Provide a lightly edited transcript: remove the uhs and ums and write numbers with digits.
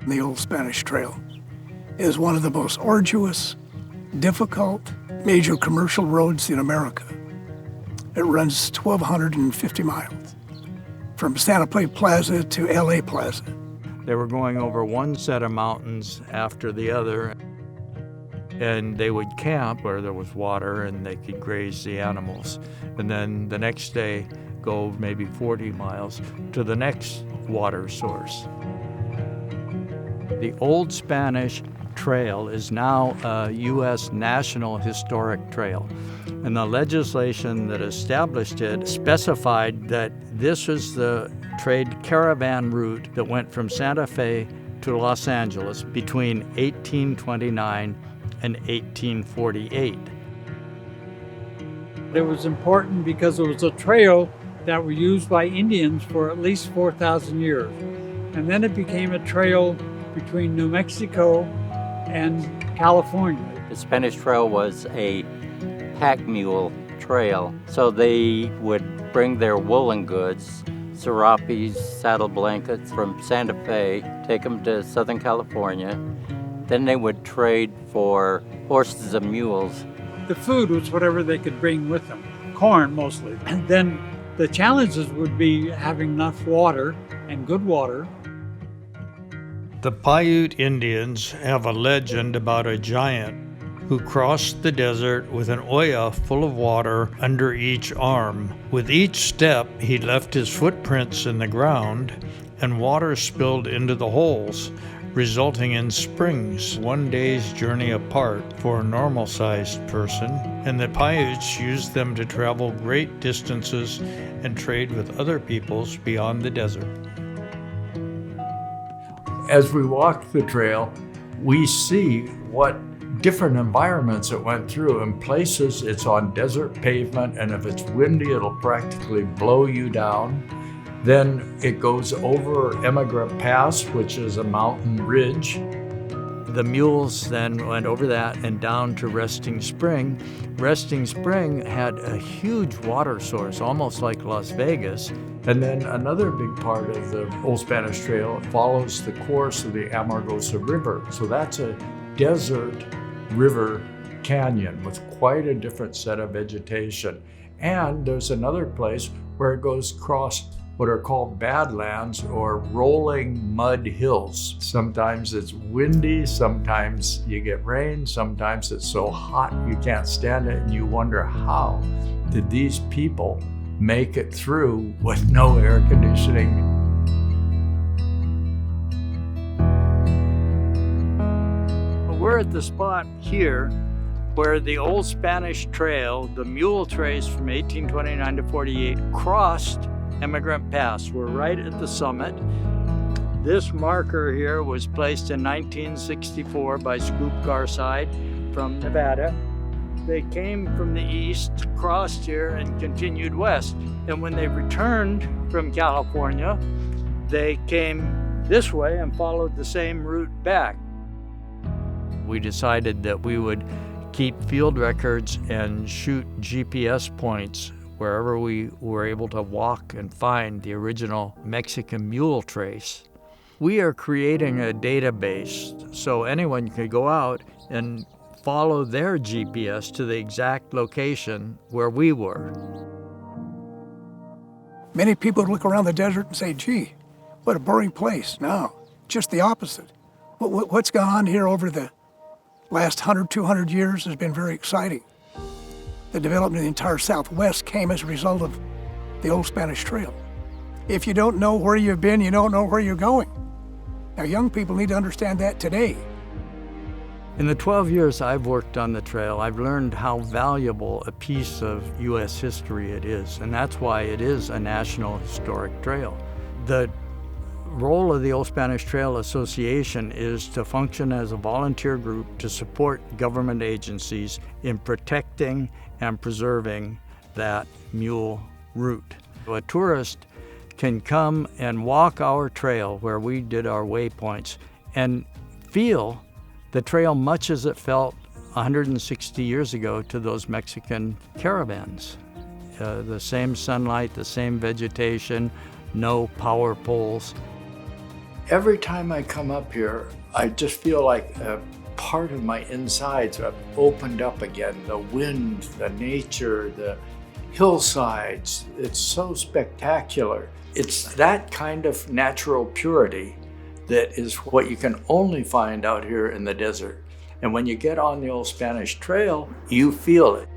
The Old Spanish Trail is one of the most arduous, difficult, major commercial roads in America. It runs 1,250 miles from Santa Fe Plaza to LA Plaza. They were going over one set of mountains after the other, and they would camp where there was water and they could graze the animals. And then the next day, go maybe 40 miles to the next water source. The Old Spanish Trail is now a U.S. National Historic Trail. And the legislation that established it specified that this was the trade caravan route that went from Santa Fe to Los Angeles between 1829 and 1848. It was important because it was a trail that was used by Indians for at least 4,000 years. And then it became a trail between New Mexico and California. The Spanish Trail was a pack mule trail, so they would bring their woolen goods, serapes, saddle blankets from Santa Fe, take them to Southern California. Then they would trade for horses and mules. The food was whatever they could bring with them, corn mostly. And then the challenges would be having enough water and good water. The Paiute Indians have a legend about a giant who crossed the desert with an olla full of water under each arm. With each step, he left his footprints in the ground, and water spilled into the holes, resulting in springs 1 day's journey apart for a normal-sized person, and the Paiutes used them to travel great distances and trade with other peoples beyond the desert. As we walk the trail, we see what different environments it went through. In places, it's on desert pavement, and if it's windy, it'll practically blow you down. Then it goes over Emigrant Pass, which is a mountain ridge. The mules then went over that and down to Resting Spring. Resting Spring had a huge water source, almost like Las Vegas. And then another big part of the Old Spanish Trail follows the course of the Amargosa River. So that's a desert river canyon with quite a different set of vegetation. And there's another place where it goes across what are called badlands or rolling mud hills. Sometimes it's windy, sometimes you get rain, sometimes it's so hot you can't stand it, and you wonder, how did these people make it through with no air conditioning? We're at the spot here where the Old Spanish Trail, the mule trace from 1829 to 48, crossed Emigrant Pass. We're right at the summit. This marker here was placed in 1964 by Scoop Garside from Nevada. They came from the east, crossed here, and continued west. And when they returned from California, they came this way and followed the same route back. We decided that we would keep field records and shoot GPS points wherever we were able to walk and find the original Mexican mule trace. We are creating a database so anyone could go out and follow their GPS to the exact location where we were. Many people look around the desert and say, gee, what a boring place. No, just the opposite. What's gone on here over the last 100, 200 years has been very exciting. The development of the entire Southwest came as a result of the Old Spanish Trail. If you don't know where you've been, you don't know where you're going. Now, young people need to understand that today. In the 12 years I've worked on the trail, I've learned how valuable a piece of U.S. history it is, and that's why it is a National Historic Trail. The role of the Old Spanish Trail Association is to function as a volunteer group to support government agencies in protecting and preserving that mule route. A tourist can come and walk our trail where we did our waypoints and feel the trail much as it felt 160 years ago to those Mexican caravans. The same sunlight, the same vegetation, no power poles. Every time I come up here, I just feel like a part of my insides have opened up again. The wind, the nature, the hillsides, it's so spectacular. It's that kind of natural purity that is what you can only find out here in the desert. And when you get on the old Spanish Trail, you feel it.